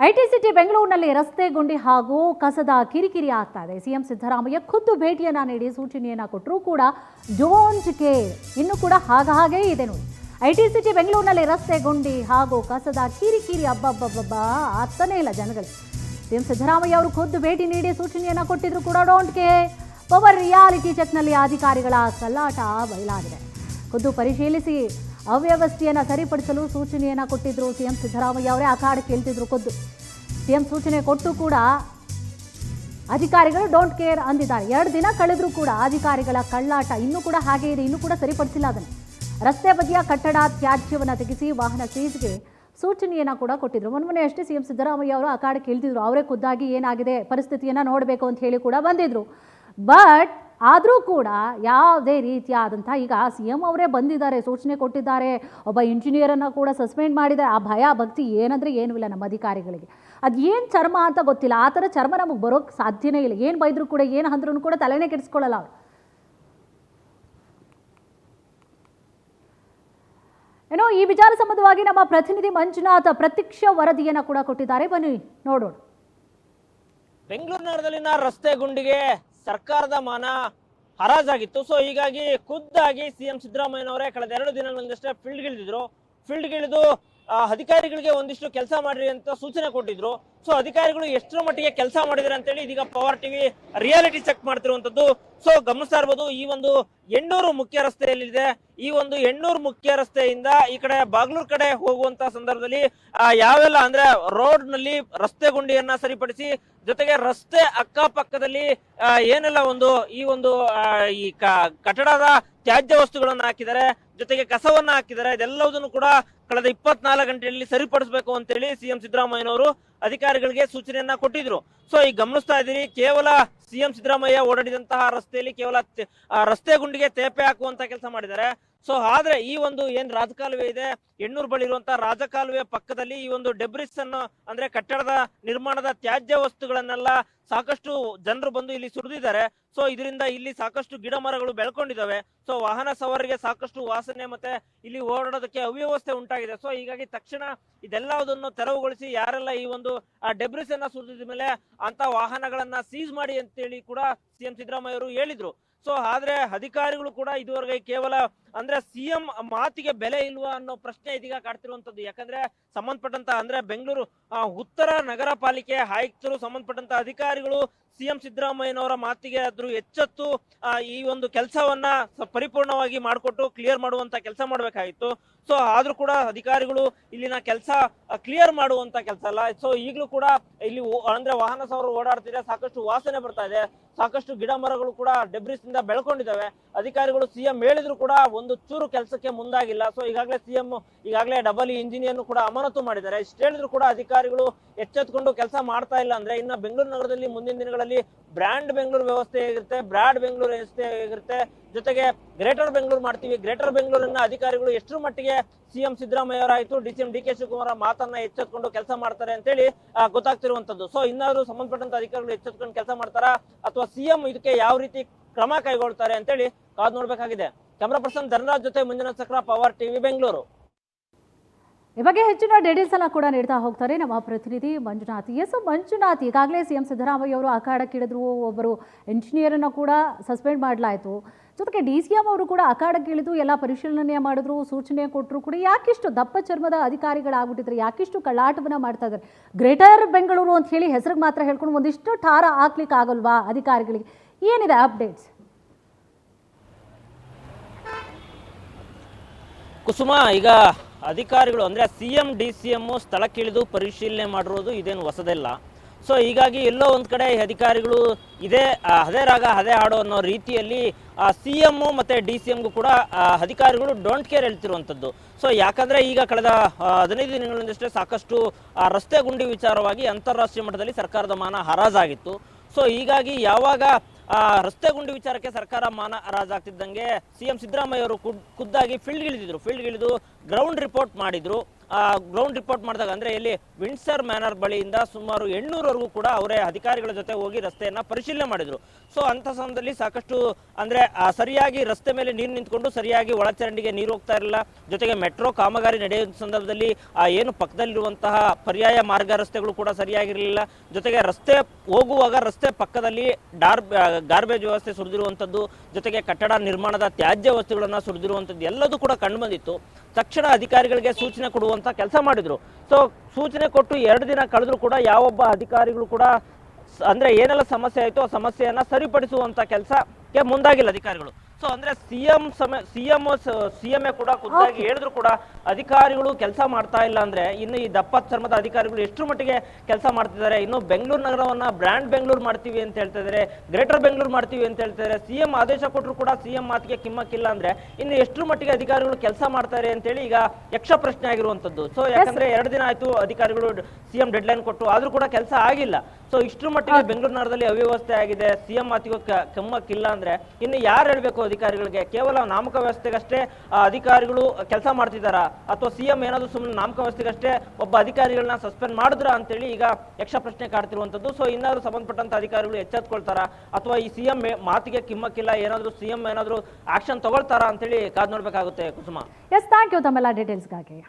IT city ಬೆಂಗಳೂರಿನಲ್ಲಿ ರಸ್ತೆ ಗುಂಡಿ ಹಾಗೂ ಕಸದ ಕಿರಿಕಿರಿ ಆಗ್ತಾ ಇದೆ. ಸಿಎಂ ಸಿದ್ದರಾಮಯ್ಯ ಖುದ್ದು ಭೇಟಿಯನ್ನ ನೀಡಿ ಸೂಚನೆಯನ್ನ ಕೊಟ್ಟರೂ ಕೂಡ ಡೋಂಟ್ ಕೇರ್ ಇನ್ನು ಕೂಡ ಹಾಗೆ ಇದೆ ನೋಡಿ. ಐಟಿ ಸಿಟಿ ಬೆಂಗಳೂರಿನಲ್ಲಿ ರಸ್ತೆ ಗುಂಡಿ ಹಾಗೂ ಕಸದ ಕಿರಿಕಿರಿ ಅಬ್ಬಬ್ಬಬ್ಬ ಆಗ್ತಾನೆ ಇಲ್ಲ ಜನಗಳಿಗೆ. ಸಿಎಂ ಸಿದ್ದರಾಮಯ್ಯ ಅವರು ಖುದ್ದು ಭೇಟಿ ನೀಡಿ ಸೂಚನೆಯನ್ನ ಕೊಟ್ಟಿದ್ರು ಕೂಡ ಡೋಂಟ್ ಕೇರ್. ಪವರ್ ರಿಯಾಲಿಟಿ ಚೆಕ್ನಲ್ಲಿ ಅಧಿಕಾರಿಗಳ ಕಳ್ಳಾಟ ಬಯಲಾಗಿದೆ. ಖುದ್ದು ಪರಿಶೀಲಿಸಿ ಅವ್ಯವಸ್ಥೆಯನ್ನು ಸರಿಪಡಿಸಲು ಸೂಚನೆಯನ್ನು ಕೊಟ್ಟಿದ್ರು ಸಿಎಂ ಸಿದ್ದರಾಮಯ್ಯ ಅವರೇ. ಅಖಾಡಕ್ಕೆ ಕೇಳ್ತಿದ್ರು ಖುದ್ದು. ಸಿಎಂ ಸೂಚನೆ ಕೊಟ್ಟು ಕೂಡ ಅಧಿಕಾರಿಗಳು ಡೋಂಟ್ ಕೇರ್ ಅಂದಿದ್ದಾರೆ. 2 ದಿನ ಕಳೆದರೂ ಕೂಡ ಅಧಿಕಾರಿಗಳ ಕಳ್ಳಾಟ ಇನ್ನೂ ಕೂಡ ಹಾಗೆ ಇದೆ, ಇನ್ನೂ ಕೂಡ ಸರಿಪಡಿಸಿಲ್ಲ ಅದನ್ನು. ರಸ್ತೆ ಬದಿಯ ಕಟ್ಟಡ ತ್ಯಾಜ್ಯವನ್ನು ತೆಗೆಸಿ ವಾಹನ ಸೀಜ್ಗೆ ಸೂಚನೆಯನ್ನು ಕೂಡ ಕೊಟ್ಟಿದ್ರು. ಮೊನ್ನೆ ಅಷ್ಟೇ ಸಿಎಂ ಸಿದ್ದರಾಮಯ್ಯ ಅವರು ಅಖಾಡಕ್ಕೆ ಕೇಳ್ತಿದ್ರು. ಅವರೇ ಖುದ್ದಾಗಿ ಏನಾಗಿದೆ ಪರಿಸ್ಥಿತಿಯನ್ನು ನೋಡಬೇಕು ಅಂತ ಹೇಳಿ ಕೂಡ ಬಂದಿದ್ರು. ಬಟ್ ಆದರೂ ಕೂಡ ಯಾವುದೇ ರೀತಿಯಾದಂಥ ಈಗ ಸಿ ಎಂ ಅವರೇ ಬಂದಿದ್ದಾರೆ, ಸೂಚನೆ ಕೊಟ್ಟಿದ್ದಾರೆ, ಒಬ್ಬ ಇಂಜಿನಿಯರನ್ನು ಕೂಡ ಸಸ್ಪೆಂಡ್ ಮಾಡಿದ್ದಾರೆ. ಆ ಭಯ ಭಕ್ತಿ ಏನಂದರೆ ಏನೂ ಇಲ್ಲ ನಮ್ಮ ಅಧಿಕಾರಿಗಳಿಗೆ. ಅದು ಏನು ಚರ್ಮ ಅಂತ ಗೊತ್ತಿಲ್ಲ. ಆ ಥರ ಚರ್ಮ ನಮಗೆ ಬರೋಕ್ಕೆ ಸಾಧ್ಯನೇ ಇಲ್ಲ. ಏನು ಬೈದರೂ ಕೂಡ ಏನು ಅಂದ್ರೂ ಕೂಡ ತಲೆನೇ ಕೆಡಿಸ್ಕೊಳ್ಳಲ್ಲ ಅವರು. ಏನೋ ಈ ವಿಚಾರ ಸಂಬಂಧವಾಗಿ ನಮ್ಮ ಪ್ರತಿನಿಧಿ ಮಂಜುನಾಥ್ ಪ್ರತ್ಯಕ್ಷ ವರದಿಯನ್ನು ಕೂಡ ಕೊಟ್ಟಿದ್ದಾರೆ. ಬನ್ನಿ ನೋಡೋಣ. ಬೆಂಗಳೂರು ನಗರದಲ್ಲಿನ ರಸ್ತೆ ಗುಂಡಿಗೆ ಸರ್ಕಾರದ ಮಾನ ಹರಾಜಾಗಿತ್ತು. ಸೊ ಹೀಗಾಗಿ ಖುದ್ದಾಗಿ ಸಿಎಂ ಸಿದ್ದರಾಮಯ್ಯನವರೇ ಕಳೆದ 2 ದಿನಗಳಿಂದಷ್ಟೇ ಫೀಲ್ಡ್ಗಿಳಿದು ಅಧಿಕಾರಿಗಳಿಗೆ ಒಂದಿಷ್ಟು ಕೆಲಸ ಮಾಡ್ರಿ ಅಂತ ಸೂಚನೆ ಕೊಟ್ಟಿದ್ರು. ಸೊ ಅಧಿಕಾರಿಗಳು ಎಷ್ಟರ ಮಟ್ಟಿಗೆ ಕೆಲಸ ಮಾಡಿದ್ರೆ ಅಂತೇಳಿ ಇದೀಗ ಪವರ್ ಟಿವಿ ರಿಯಾಲಿಟಿ ಚೆಕ್ ಮಾಡ್ತಿರುವಂತದ್ದು. ಸೊ ಗಮನಿಸ್ತಾ ಇರ್ಬೋದು, ಈ ಒಂದು ಎಣ್ಣೂರು ಮುಖ್ಯ ರಸ್ತೆಯಲ್ಲಿದೆ. ಈ ಒಂದು ಎಣ್ಣೂರು ಮುಖ್ಯ ರಸ್ತೆಯಿಂದ ಈ ಕಡೆ ಬಾಗ್ಲೂರ್ ಕಡೆ ಹೋಗುವಂತ ಸಂದರ್ಭದಲ್ಲಿ ಯಾವೆಲ್ಲ ಅಂದ್ರೆ ರೋಡ್ ನಲ್ಲಿ ರಸ್ತೆ ಗುಂಡಿಯನ್ನ ಸರಿಪಡಿಸಿ, ಜೊತೆಗೆ ರಸ್ತೆ ಅಕ್ಕಪಕ್ಕದಲ್ಲಿ ಏನೆಲ್ಲ ಈ ಕಟ್ಟಡದ ತ್ಯಾಜ್ಯ ವಸ್ತುಗಳನ್ನ ಹಾಕಿದ್ದಾರೆ, ಜೊತೆಗೆ ಕಸವನ್ನ ಹಾಕಿದ್ದಾರೆ. ಇದೆಲ್ಲದನ್ನು ಕೂಡ ಕಳೆದ 24 ಗಂಟೆಯಲ್ಲಿ ಸರಿಪಡಿಸಬೇಕು ಅಂತೇಳಿ ಸಿಎಂ ಸಿದ್ದರಾಮಯ್ಯನವರು ಅಧಿಕಾರಿಗಳಿಗೆ ಸೂಚನೆಯನ್ನ ಕೊಟ್ಟಿದ್ರು. ಸೊ ಈಗ ಗಮನಿಸ್ತಾ ಇದ್ದೀರಿ, ಕೇವಲ ಸಿಎಂ ಸಿದ್ದರಾಮಯ್ಯ ಓಡಾಡಿದಂತಹ ರಸ್ತೆಯಲ್ಲಿ ಕೇವಲ ರಸ್ತೆ ಗುಂಡಿಗೆ ತೇಪೆ ಹಾಕುವಂತ ಕೆಲಸ ಮಾಡಿದ್ದಾರೆ. ಸೊ ಆದ್ರೆ ಈ ಒಂದು ಏನ್ ರಾಜಕಾಲುವೆ ಇದೆ, ಎಣ್ಣೂರು ಬಳಿ ಇರುವಂತಹ ರಾಜಕಾಲುವೆ ಪಕ್ಕದಲ್ಲಿ ಈ ಒಂದು ಡೆಬ್ರಿಸ್ ಅನ್ನು ಅಂದ್ರೆ ಕಟ್ಟಡದ ನಿರ್ಮಾಣದ ತ್ಯಾಜ್ಯ ವಸ್ತುಗಳನ್ನೆಲ್ಲ ಸಾಕಷ್ಟು ಜನರು ಬಂದು ಇಲ್ಲಿ ಸುರಿದಿದ್ದಾರೆ. ಸೊ ಇದರಿಂದ ಇಲ್ಲಿ ಸಾಕಷ್ಟು ಗಿಡ ಮರಗಳು ಬೆಳ್ಕೊಂಡಿದ್ದಾವೆ. ಸೊ ವಾಹನ ಸವಾರಿಗೆ ಸಾಕಷ್ಟು ವಾಸನೆ ಮತ್ತೆ ಇಲ್ಲಿ ಓಡಾಡೋದಕ್ಕೆ ಅವ್ಯವಸ್ಥೆ ಉಂಟಾಗಿದೆ. ಸೊ ಹೀಗಾಗಿ ತಕ್ಷಣ ಇದೆಲ್ಲದನ್ನು ತೆರವುಗೊಳಿಸಿ ಯಾರೆಲ್ಲ ಈ ಒಂದು ಡೆಬ್ರಿಸ್ ಅನ್ನ ಸುರಿದಿದ ಮೇಲೆ ಅಂತ ವಾಹನಗಳನ್ನ ಸೀಸ್ ಮಾಡಿ ಅಂತೇಳಿ ಕೂಡ ಸಿಎಂ ಸಿದ್ದರಾಮಯ್ಯ ಅವರು ಹೇಳಿದ್ರು. ಸೊ ಆದ್ರೆ ಅಧಿಕಾರಿಗಳು ಕೂಡ ಇದುವರೆಗೆ ಕೇವಲ ಅಂದ್ರೆ ಸಿಎಂ ಮಾತಿಗೆ ಬೆಲೆ ಇಲ್ವಾ ಅನ್ನೋ ಪ್ರಶ್ನೆ ಇದೀಗ ಕಾಡ್ತಿರುವಂತದ್ದು. ಯಾಕಂದ್ರೆ ಸಂಬಂಧಪಟ್ಟಂತ ಅಂದ್ರೆ ಬೆಂಗಳೂರು ಉತ್ತರ ನಗರ ಪಾಲಿಕೆ ಆಯುಕ್ತರು ಸಂಬಂಧಪಟ್ಟಂತ ಅಧಿಕಾರಿಗಳು ಸಿಎಂ ಸಿದ್ದರಾಮಯ್ಯನವರ ಮಾತಿಗೆ ಆದ್ರೂ ಎಚ್ಚೆತ್ತು ಈ ಒಂದು ಕೆಲಸವನ್ನ ಪರಿಪೂರ್ಣವಾಗಿ ಮಾಡಿಕೊಟ್ಟು ಕ್ಲಿಯರ್ ಮಾಡುವಂತ ಕೆಲಸ ಮಾಡ್ಬೇಕಾಗಿತ್ತು. ಸೊ ಆದ್ರೂ ಕೂಡ ಅಧಿಕಾರಿಗಳು ಇಲ್ಲಿನ ಕೆಲಸ ಕ್ಲಿಯರ್ ಮಾಡುವಂತ ಕೆಲಸ ಅಲ್ಲ. ಸೊ ಈಗಲೂ ಕೂಡ ಇಲ್ಲಿ ಅಂದ್ರೆ ವಾಹನ ಸವಾರರು ಓಡಾಡ್ತಿದ್ರೆ ಸಾಕಷ್ಟು ವಾಸನೆ ಬರ್ತಾ ಇದೆ, ಸಾಕಷ್ಟು ಗಿಡ ಮರಗಳು ಕೂಡ ಡೆಬ್ರಿಸ್ ಇಂದ ಬೆಳ್ಕೊಂಡಿದ್ದಾವೆ. ಅಧಿಕಾರಿಗಳು ಸಿಎಂ ಹೇಳಿದ್ರು ಕೂಡ ಒಂದು ಚೂರು ಕೆಲಸಕ್ಕೆ ಮುಂದಾಗಿಲ್ಲ. ಸೊ ಈಗಾಗಲೇ ಡಬಲ್ ಇಂಜಿನಿಯರ್ ಕೂಡ ಅಮಾನತು ಮಾಡಿದ್ದಾರೆ. ಇಷ್ಟು ಹೇಳಿದ್ರು ಕೂಡ ಅಧಿಕಾರಿಗಳು ಎಚ್ಚೆತ್ಕೊಂಡು ಕೆಲಸ ಮಾಡ್ತಾ ಇಲ್ಲ ಅಂದ್ರೆ ಇನ್ನ ಬೆಂಗಳೂರು ನಗರದಲ್ಲಿ ಮುಂದಿನ ದಿನಗಳಲ್ಲಿ ಬ್ರ್ಯಾಂಡ್ ಬೆಂಗಳೂರು ವ್ಯವಸ್ಥೆ ಹೇಗಿರುತ್ತೆ, ಬ್ರಾಡ್ ಬೆಂಗಳೂರು ವ್ಯವಸ್ಥೆ ಹೇಗಿರುತ್ತೆ, ಜೊತೆಗೆ ಗ್ರೇಟರ್ ಬೆಂಗಳೂರು ಮಾಡ್ತೀವಿ. ಗ್ರೇಟರ್ ಬೆಂಗಳೂರಿನ ಅಧಿಕಾರಿಗಳು ಎಷ್ಟರ ಮಟ್ಟಿಗೆ ಸಿಎಂ ಸಿದ್ದರಾಮಯ್ಯ ಅವರಾಯ್ತು ಡಿಸಿಎಂ ಡಿ ಕೆ ಶಿವಕುಮಾರ್ ಮಾತನ್ನ ಎಚ್ಚೆತ್ಕೊಂಡು ಕೆಲಸ ಮಾಡ್ತಾರೆ ಅಂತೇಳಿ ಗೊತ್ತಾಗ್ತಿರುವಂತದ್ದು. ಸೊ ಇನ್ನಾದ್ರೂ ಸಂಬಂಧಪಟ್ಟಂತ ಅಧಿಕಾರಿಗಳು ಎಚ್ಚೆತ್ಕೊಂಡು ಕೆಲಸ ಮಾಡ್ತಾರಾ ಅಥವಾ ಸಿಎಂ ಇದಕ್ಕೆ ಯಾವ ರೀತಿ ಕ್ರಮ ಕೈಗೊಳ್ತಾರೆ ಅಂತೇಳಿ ಕಾದು ನೋಡ್ಬೇಕಾಗಿದೆ. ಕ್ಯಾಮರಾ ಪರ್ಸನ್ ಧನರಾಜ್ ಜೊತೆ ಮಂಜುನಾಥ್ ಸಕ್ರ, ಪವರ್ ಟಿವಿ ಬೆಂಗಳೂರು. ಈ ಬಗ್ಗೆ ಹೆಚ್ಚಿನ ಡೀಟೇಲ್ಸ್ ಅನ್ನ ಕೂಡ ನೀಡ್ತಾ ಹೋಗ್ತಾರೆ ನಮ್ಮ ಪ್ರತಿನಿಧಿ ಮಂಜುನಾಥ್. ಮಂಜುನಾಥ್, ಈಗಾಗಲೇ ಸಿಎಂ ಸಿದ್ದರಾಮಯ್ಯ ಅವರು ಅಖಾಡಕ್ಕಿಳಿದ್ರು, ಒಬ್ಬರು ಇಂಜಿನಿಯರನ್ನು ಕೂಡ ಸಸ್ಪೆಂಡ್ ಮಾಡಲಾಯಿತು, ಜೊತೆಗೆ DCM ಅವರು ಕೂಡ ಅಖಾಡಕ್ಕಿಳಿದು ಎಲ್ಲ ಪರಿಶೀಲನೆ ಮಾಡಿದ್ರು, ಸೂಚನೆ ಕೊಟ್ಟರು ಕೂಡ. ಯಾಕಿಷ್ಟು ದಪ್ಪ ಚರ್ಮದ ಅಧಿಕಾರಿಗಳಾಗ್ಬಿಟ್ಟಿದ್ರೆ, ಯಾಕಿಷ್ಟು ಕಳ್ಳಾಟವನ್ನ ಮಾಡ್ತಾ ಇದ್ದಾರೆ? ಗ್ರೇಟರ್ ಬೆಂಗಳೂರು ಅಂತ ಹೇಳಿ ಹೆಸರಿಗೆ ಮಾತ್ರ ಹೇಳ್ಕೊಂಡು ಒಂದಿಷ್ಟು ಠಾರ ಹಾಕ್ಲಿಕ್ಕೆ ಆಗಲ್ವಾ ಅಧಿಕಾರಿಗಳಿಗೆ? ಏನಿದೆ ಅಪ್ಡೇಟ್ಸ್? ಕುಸುಮ, ಈಗ ಅಧಿಕಾರಿಗಳು ಅಂದ್ರೆ ಸಿಎಂ DCM ಸ್ಥಳಕ್ಕಿಳಿದು ಪರಿಶೀಲನೆ ಮಾಡಿರೋದು ಇದೇನು ಹೊಸದಲ್ಲ. ಸೊ ಹೀಗಾಗಿ ಎಲ್ಲೋ ಒಂದ್ ಕಡೆ ಅಧಿಕಾರಿಗಳು ಅದೇ ರಾಗ ಅದೇ ಹಾಡು ಅನ್ನೋ ರೀತಿಯಲ್ಲಿ ಸಿಎಂ ಮತ್ತೆ DCMಗೂ ಕೂಡ ಅಧಿಕಾರಿಗಳು ಡೋಂಟ್ ಕೇರ್ ಹೇಳ್ತಿರುವಂಥದ್ದು. ಸೊ ಯಾಕಂದ್ರೆ ಈಗ ಕಳೆದ 15 ದಿನಗಳಿಂದಷ್ಟೇ ಸಾಕಷ್ಟು ರಸ್ತೆ ಗುಂಡಿ ವಿಚಾರವಾಗಿ ಅಂತಾರಾಷ್ಟ್ರೀಯ ಮಟ್ಟದಲ್ಲಿ ಸರ್ಕಾರದ ಮಾನ ಹರಾಜಾಗಿತ್ತು. ಸೊ ಹೀಗಾಗಿ ಯಾವಾಗ ರಸ್ತೆ ಗುಂಡಿ ವಿಚಾರಕ್ಕೆ ಸರ್ಕಾರ ಮಾನ ಹರಾಜಾಗ್ತಿದ್ದಂಗೆ ಸಿಎಂ ಸಿದ್ದರಾಮಯ್ಯ ಅವರು ಖುದ್ದಾಗಿ ಫೀಲ್ಡ್ಗಿಳಿದಿದ್ರು. ಫೀಲ್ಡ್ಗಿಳಿದು ಗ್ರೌಂಡ್ ರಿಪೋರ್ಟ್ ಮಾಡಿದ್ರು. ಗ್ರೌಂಡ್ ರಿಪೋರ್ಟ್ ಮಾಡಿದಾಗ ಅಂದ್ರೆ ಇಲ್ಲಿ ವಿಂಡ್ಸರ್ ಮ್ಯಾನರ್ ಬಳಿಯಿಂದ ಸುಮಾರು 800ವರೆಗೂ ಕೂಡ ಅವರೇ ಅಧಿಕಾರಿಗಳ ಜೊತೆ ಹೋಗಿ ರಸ್ತೆಯನ್ನ ಪರಿಶೀಲನೆ ಮಾಡಿದ್ರು. ಸೊ ಅಂತ ಸಮಯದಲ್ಲಿ ಸಾಕಷ್ಟು ಅಂದ್ರೆ ಸರಿಯಾಗಿ ರಸ್ತೆ ಮೇಲೆ ನೀರು ನಿಂತ್ಕೊಂಡು ಸರಿಯಾಗಿ ಒಳಚರಂಡಿಗೆ ನೀರು ಹೋಗ್ತಾ ಇರಲಿಲ್ಲ. ಜೊತೆಗೆ ಮೆಟ್ರೋ ಕಾಮಗಾರಿ ನಡೆಯುವ ಸಂದರ್ಭದಲ್ಲಿ ಏನು ಪಕ್ಕದಲ್ಲಿರುವಂತಹ ಪರ್ಯಾಯ ಮಾರ್ಗ ರಸ್ತೆಗಳು ಕೂಡ ಸರಿಯಾಗಿರಲಿಲ್ಲ. ಜೊತೆಗೆ ರಸ್ತೆ ಹೋಗುವಾಗ ರಸ್ತೆ ಪಕ್ಕದಲ್ಲಿ ಗಾರ್ಬೇಜ್ ವ್ಯವಸ್ಥೆ ಸುರಿದಿರುವಂಥದ್ದು, ಜೊತೆಗೆ ಕಟ್ಟಡ ನಿರ್ಮಾಣದ ತ್ಯಾಜ್ಯ ವಸ್ತುಗಳನ್ನ ಸುರಿದಿರುವಂಥದ್ದು ಎಲ್ಲದೂ ಕೂಡ ಕಂಡು ಬಂದಿತ್ತು. ತಕ್ಷಣ ಅಧಿಕಾರಿಗಳಿಗೆ ಸೂಚನೆ ಕೊಡುವಂತ ಕೆಲಸ ಮಾಡಿದ್ರು. ಸೊ ಸೂಚನೆ ಕೊಟ್ಟು 2 ದಿನ ಕಳೆದ್ರು ಕೂಡ ಯಾವೊಬ್ಬ ಅಧಿಕಾರಿಗಳು ಕೂಡ ಅಂದ್ರೆ ಏನೆಲ್ಲ ಸಮಸ್ಯೆ ಆಯ್ತು ಆ ಸಮಸ್ಯೆಯನ್ನ ಸರಿಪಡಿಸುವಂತ ಕೆಲಸಕ್ಕೆ ಮುಂದಾಗಿಲ್ಲ ಅಧಿಕಾರಿಗಳು. ಸೊ ಅಂದ್ರೆ ಸಿಎಂ ಕೂಡ ಖುದ್ದಾಗಿ ಹೇಳಿದ್ರು ಕೂಡ ಅಧಿಕಾರಿಗಳು ಕೆಲಸ ಮಾಡ್ತಾ ಇಲ್ಲ ಅಂದ್ರೆ ಇನ್ನು ಈ ದಪ್ಪ ಚರ್ಮದ ಅಧಿಕಾರಿಗಳು ಎಷ್ಟು ಮಟ್ಟಿಗೆ ಕೆಲಸ ಮಾಡ್ತಿದ್ದಾರೆ. ಇನ್ನು ಬೆಂಗಳೂರು ನಗರವನ್ನ ಬ್ರ್ಯಾಂಡ್ ಬೆಂಗಳೂರು ಮಾಡ್ತೀವಿ ಅಂತ ಹೇಳ್ತಾ ಇದಾರೆ, ಗ್ರೇಟರ್ ಬೆಂಗಳೂರು ಮಾಡ್ತೀವಿ ಅಂತ ಹೇಳ್ತಾರೆ. ಸಿಎಂ ಆದೇಶ ಕೊಟ್ಟರು ಕೂಡ ಸಿಎಂ ಮಾತಿಗೆ ಕಿಮ್ಮಕ್ಕಿಲ್ಲ ಅಂದ್ರೆ ಇನ್ನು ಎಷ್ಟು ಮಟ್ಟಿಗೆ ಅಧಿಕಾರಿಗಳು ಕೆಲಸ ಮಾಡ್ತಾರೆ ಅಂತೇಳಿ ಈಗ ಯಕ್ಷ ಪ್ರಶ್ನೆ ಆಗಿರುವಂತದ್ದು. ಸೊ ಯಾಕಂದ್ರೆ 2 ದಿನ ಆಯ್ತು ಅಧಿಕಾರಿಗಳು ಸಿಎಂ ಡೆಡ್ಲೈನ್ ಕೊಟ್ಟು ಆದ್ರೂ ಕೂಡ ಕೆಲಸ ಆಗಿಲ್ಲ. ಸೊ ಇಷ್ಟರ ಮಟ್ಟಿಗೆ ಬೆಂಗಳೂರು ನಗರದಲ್ಲಿ ಅವ್ಯವಸ್ಥೆ ಆಗಿದೆ, ಸಿಎಂ ಮಾತಿಗೂ ಕಿಮ್ಮಕ್ಕಿಲ್ಲ ಅಂದ್ರೆ ಇನ್ನು ಯಾರು ಹೇಳ್ಬೇಕು ಅಧಿಕಾರಿಗಳಿಗೆ? ಕೇವಲ ನಾಮಕ ವ್ಯವಸ್ಥೆಗಷ್ಟೇ ಅಧಿಕಾರಿಗಳು ಕೆಲಸ ಮಾಡ್ತಿದಾರಾ, ಅಥವಾ ಸಿಎಂ ಏನಾದ್ರು ಸುಮ್ಮನೆ ನಾಮಕ ವ್ಯವಸ್ಥೆಗಷ್ಟೇ ಒಬ್ಬ ಅಧಿಕಾರಿಗಳನ್ನ ಸಸ್ಪೆಂಡ್ ಮಾಡಿದ್ರ ಅಂತೇಳಿ ಈಗ ಯಕ್ಷ ಪ್ರಶ್ನೆ ಕಾಡ್ತಿರುವಂತದ್ದು. ಸೊ ಇನ್ನಾದ್ರೂ ಸಂಬಂಧಪಟ್ಟಂತ ಅಧಿಕಾರಿಗಳು ಎಚ್ಚೆತ್ಕೊಳ್ತಾರಾ, ಅಥವಾ ಈ ಸಿಎಂ ಮಾತಿಗೆ ಕಿಮ್ಮಕ್ಕಿಲ್ಲ ಏನಾದ್ರು ಸಿಎಂ ಏನಾದ್ರು ಆಕ್ಷನ್ ತಗೊಳ್ತಾರಾ ಅಂತೇಳಿ ಕಾದ್ ನೋಡ್ಬೇಕಾಗುತ್ತೆ. ಕುಸುಮ, ಎಸ್, ಥ್ಯಾಂಕ್ ಯು ತಮ್ಮೆಲ್ಲ ಡೀಟೇಲ್ಸ್ಗಾಗಿ.